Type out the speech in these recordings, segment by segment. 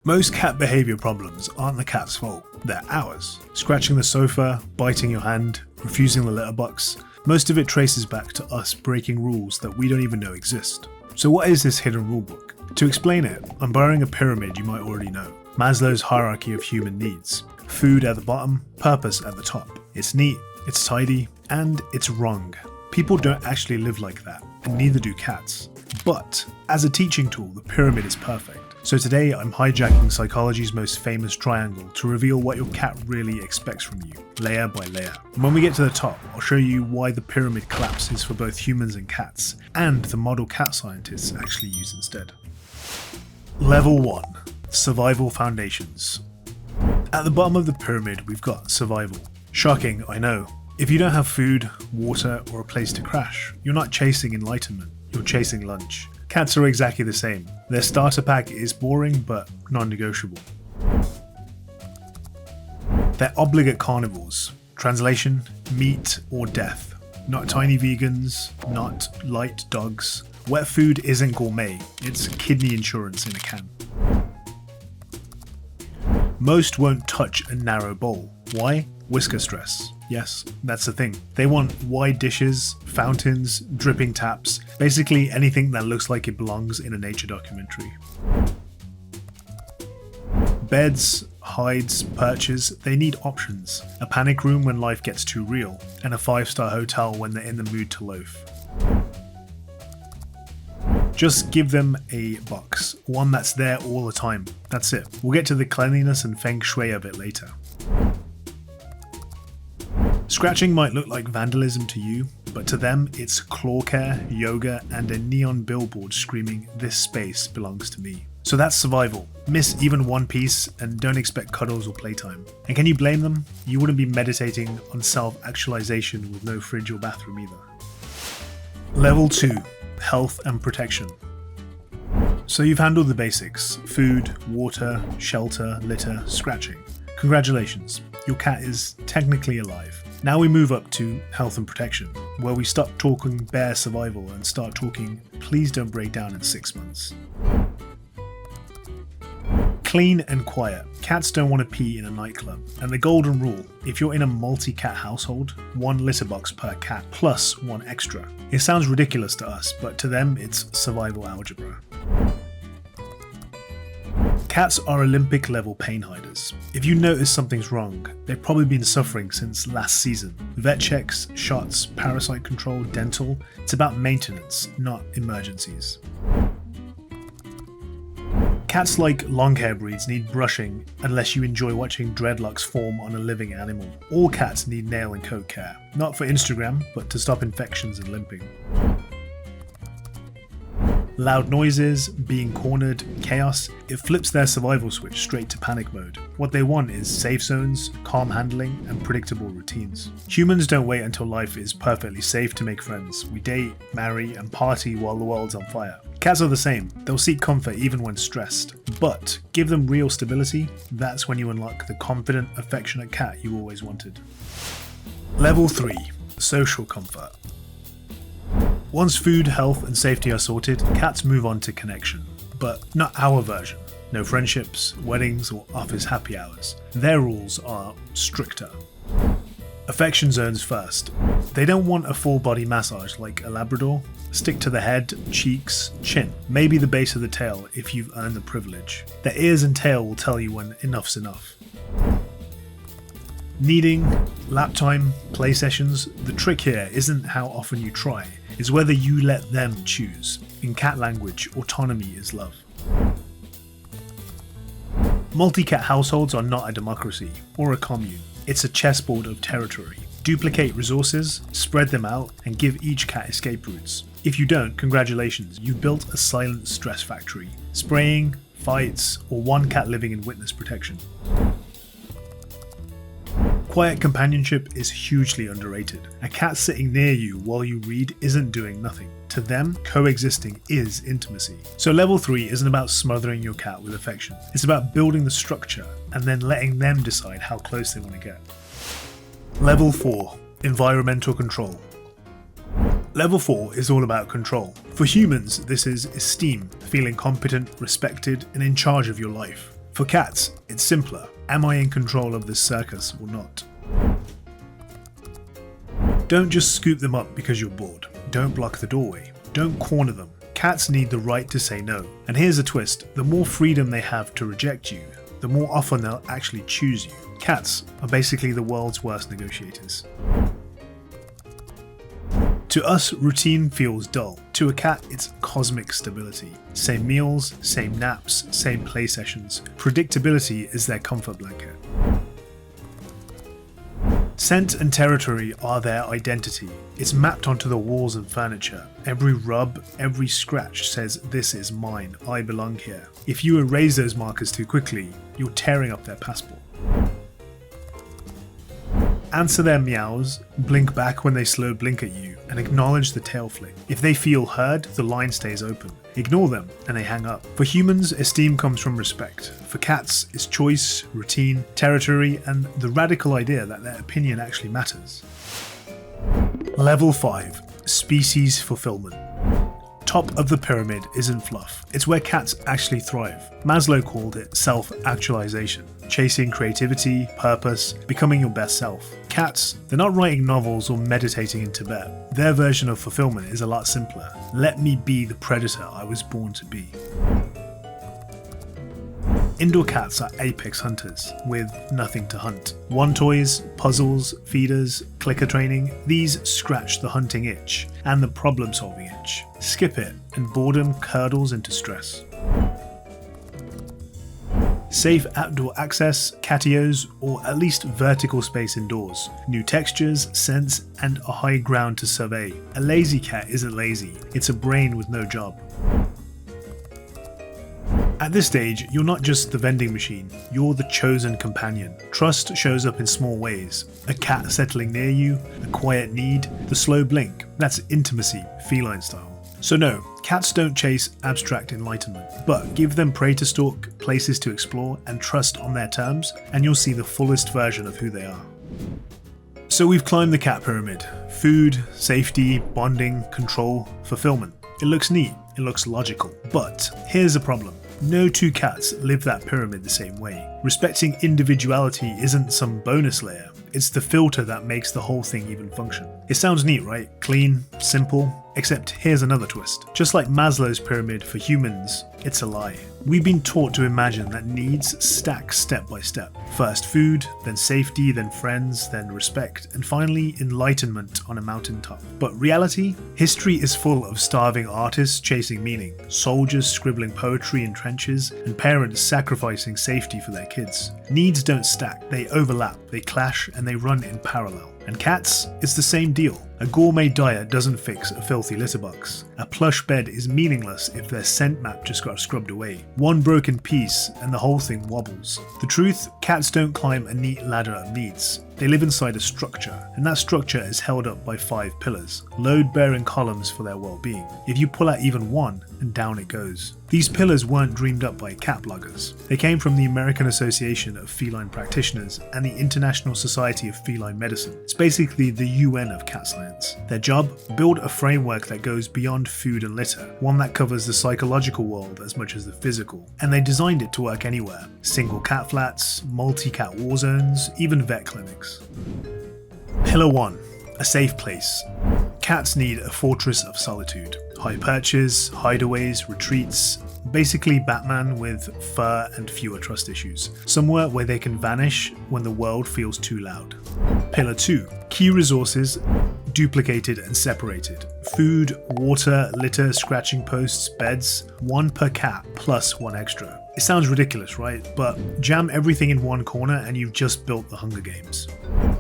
Most cat behaviour problems aren't the cat's fault, they're ours. Scratching the sofa, biting your hand, refusing the litter box, most of it traces back to us breaking rules that we don't even know exist. So what is this hidden rulebook? To explain it, I'm borrowing a pyramid you might already know. Maslow's hierarchy of human needs. Food at the bottom, purpose at the top. It's neat, it's tidy, and it's wrong. People don't actually live like that, and neither do cats. But as a teaching tool, the pyramid is perfect. So today I'm hijacking psychology's most famous triangle to reveal what your cat really expects from you, layer by layer. And when we get to the top, I'll show you why the pyramid collapses for both humans and cats, and the model cat scientists actually use instead. Level 1. Survival Foundations. At the bottom of the pyramid we've got survival. Shocking, I know. If you don't have food, water, or a place to crash, you're not chasing enlightenment, you're chasing lunch. Cats are exactly the same. Their starter pack is boring but non-negotiable. They're obligate carnivores. Translation, meat or death. Not tiny vegans, not light dogs. Wet food isn't gourmet, it's kidney insurance in a can. Most won't touch a narrow bowl. Why? Whisker stress. Yes, that's the thing. They want wide dishes, fountains, dripping taps, basically anything that looks like it belongs in a nature documentary. Beds, hides, perches, they need options. A panic room when life gets too real, and a 5-star hotel when they're in the mood to loaf. Just give them a box, one that's there all the time. That's it. We'll get to the cleanliness and feng shui of it later. Scratching might look like vandalism to you, but to them it's claw care, yoga, and a neon billboard screaming, "This space belongs to me." So that's survival. Miss even one piece and don't expect cuddles or playtime. And can you blame them? You wouldn't be meditating on self-actualization with no fridge or bathroom either. Level 2. Health and protection. So you've handled the basics: food, water, shelter, litter, scratching. Congratulations, your cat is technically alive. Now we move up to health and protection, where we stop talking bare survival and start talking please don't break down in 6 months. Clean and quiet. Cats don't want to pee in a nightclub. And the golden rule, if you're in a multi-cat household, 1 litter box per cat plus 1 extra. It sounds ridiculous to us, but to them it's survival algebra. Cats are Olympic level pain hiders. If you notice something's wrong, they've probably been suffering since last season. Vet checks, shots, parasite control, dental, it's about maintenance, not emergencies. Cats like long hair breeds need brushing unless you enjoy watching dreadlocks form on a living animal. All cats need nail and coat care, not for Instagram, but to stop infections and limping. Loud noises, being cornered, chaos, it flips their survival switch straight to panic mode. What they want is safe zones, calm handling, and predictable routines. Humans don't wait until life is perfectly safe to make friends. We date, marry, and party while the world's on fire. Cats are the same. They'll seek comfort even when stressed. But give them real stability, that's when you unlock the confident, affectionate cat you always wanted. Level 3. Social comfort. Once food, health, and safety are sorted, cats move on to connection. But not our version. No friendships, weddings, or office happy hours. Their rules are stricter. Affection zones first. They don't want a full body massage like a Labrador. Stick to the head, cheeks, chin, maybe the base of the tail if you've earned the privilege. Their ears and tail will tell you when enough's enough. Kneading, lap time, play sessions. The trick here isn't how often you try, it's whether you let them choose. In cat language, autonomy is love. Multi-cat households are not a democracy or a commune. It's a chessboard of territory. Duplicate resources, spread them out, and give each cat escape routes. If you don't, congratulations, you built a silent stress factory. Spraying, fights, or one cat living in witness protection. Quiet companionship is hugely underrated. A cat sitting near you while you read isn't doing nothing. To them, coexisting is intimacy. So level 3 isn't about smothering your cat with affection. It's about building the structure and then letting them decide how close they want to get. Level 4. Environmental control. Level 4 is all about control. For humans, this is esteem, feeling competent, respected, and in charge of your life. For For cats, it's simpler. Am I in control of this circus or not? Don't just scoop them up because you're bored. Don't block the doorway. Don't corner them. Cats need the right to say no. And here's a twist, the more freedom they have to reject you, the more often they'll actually choose you. Cats are basically the world's worst negotiators. To us, routine feels dull. To a cat, it's cosmic stability. Same meals, same naps, same play sessions. Predictability is their comfort blanket. Scent and territory are their identity. It's mapped onto the walls and furniture. Every rub, every scratch says, "This is mine, I belong here." If you erase those markers too quickly, you're tearing up their passport. Answer their meows, blink back when they slow blink at you, and acknowledge the tail flick. If they feel heard, the line stays open. Ignore them, and they hang up. For humans, esteem comes from respect. For cats, it's choice, routine, territory, and the radical idea that their opinion actually matters. Level 5. Species Fulfilment. Top of the pyramid isn't fluff. It's where cats actually thrive. Maslow called it self-actualization. Chasing creativity, purpose, becoming your best self. Cats, they're not writing novels or meditating in Tibet. Their version of fulfillment is a lot simpler. Let me be the predator I was born to be. Indoor cats are apex hunters, with nothing to hunt. Wand toys, puzzles, feeders, clicker training, these scratch the hunting itch, and the problem-solving itch. Skip it, and boredom curdles into stress. Safe outdoor access, catios, or at least vertical space indoors. New textures, scents, and a high ground to survey. A lazy cat isn't lazy, it's a brain with no job. At this stage, you're not just the vending machine, you're the chosen companion. Trust shows up in small ways. A cat settling near you, a quiet need, the slow blink. That's intimacy, feline style. So no, cats don't chase abstract enlightenment, but give them prey to stalk, places to explore, and trust on their terms, and you'll see the fullest version of who they are. So we've climbed the cat pyramid. Food, safety, bonding, control, fulfillment. It looks neat, it looks logical, but here's the problem. No two cats live that pyramid the same way. Respecting individuality isn't some bonus layer, it's the filter that makes the whole thing even function. It sounds neat, right? Clean, simple, except here's another twist. Just like Maslow's pyramid for humans, it's a lie. We've been taught to imagine that needs stack step by step. First food, then safety, then friends, then respect, and finally enlightenment on a mountaintop. But reality? History is full of starving artists chasing meaning, soldiers scribbling poetry in trenches, and parents sacrificing safety for their kids. Needs don't stack, they overlap, they clash, and they run in parallel. And cats? It's the same deal. A gourmet diet doesn't fix a filthy litter box. A plush bed is meaningless if their scent map just got scrubbed away. One broken piece and the whole thing wobbles. The truth? Cats don't climb a neat ladder of needs. They live inside a structure, and that structure is held up by 5 pillars, load-bearing columns for their well-being. If you pull out even one, and down it goes. These pillars weren't dreamed up by cat bloggers. They came from the American Association of Feline Practitioners and the International Society of Feline Medicine. It's basically the UN of cat science. Their job? Build a framework that goes beyond food and litter, one that covers the psychological world as much as the physical. And they designed it to work anywhere. Single cat flats, multi-cat war zones, even vet clinics. Pillar 1. A safe place. Cats need a fortress of solitude. High perches, hideaways, retreats. Basically Batman with fur and fewer trust issues. Somewhere where they can vanish when the world feels too loud. Pillar 2. Key resources duplicated and separated. Food, water, litter, scratching posts, beds. 1 per cat plus 1 extra. It sounds ridiculous, right? But jam everything in one corner and you've just built the Hunger Games.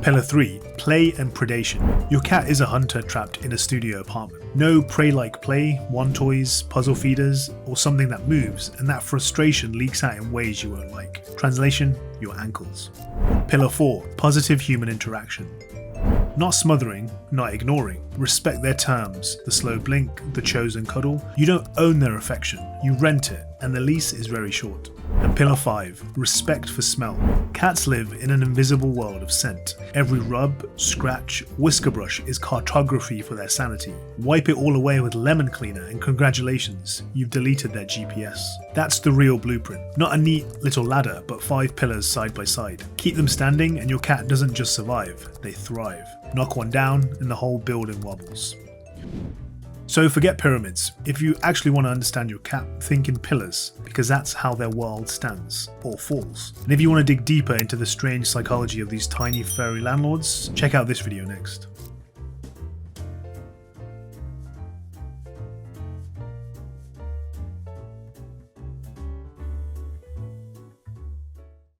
Pillar 3. Play and predation. Your cat is a hunter trapped in a studio apartment. No prey-like play, wand toys, puzzle feeders, or something that moves, and that frustration leaks out in ways you won't like. Translation: your ankles. Pillar 4. Positive human interaction. Not smothering, not ignoring, Respect their terms, the slow blink, the chosen cuddle. You don't own their affection, you rent it, and the lease is very short. And pillar 5, respect for smell. Cats live in an invisible world of scent. Every rub, scratch, whisker brush is cartography for their sanity. Wipe it all away with lemon cleaner and congratulations, you've deleted their GPS. That's the real blueprint. Not a neat little ladder, but 5 pillars side by side. Keep them standing and your cat doesn't just survive, they thrive. Knock one down and the whole building wobbles. So forget pyramids. If you actually want to understand your cat, think in pillars, because that's how their world stands, or falls. And if you want to dig deeper into the strange psychology of these tiny furry landlords, check out this video next.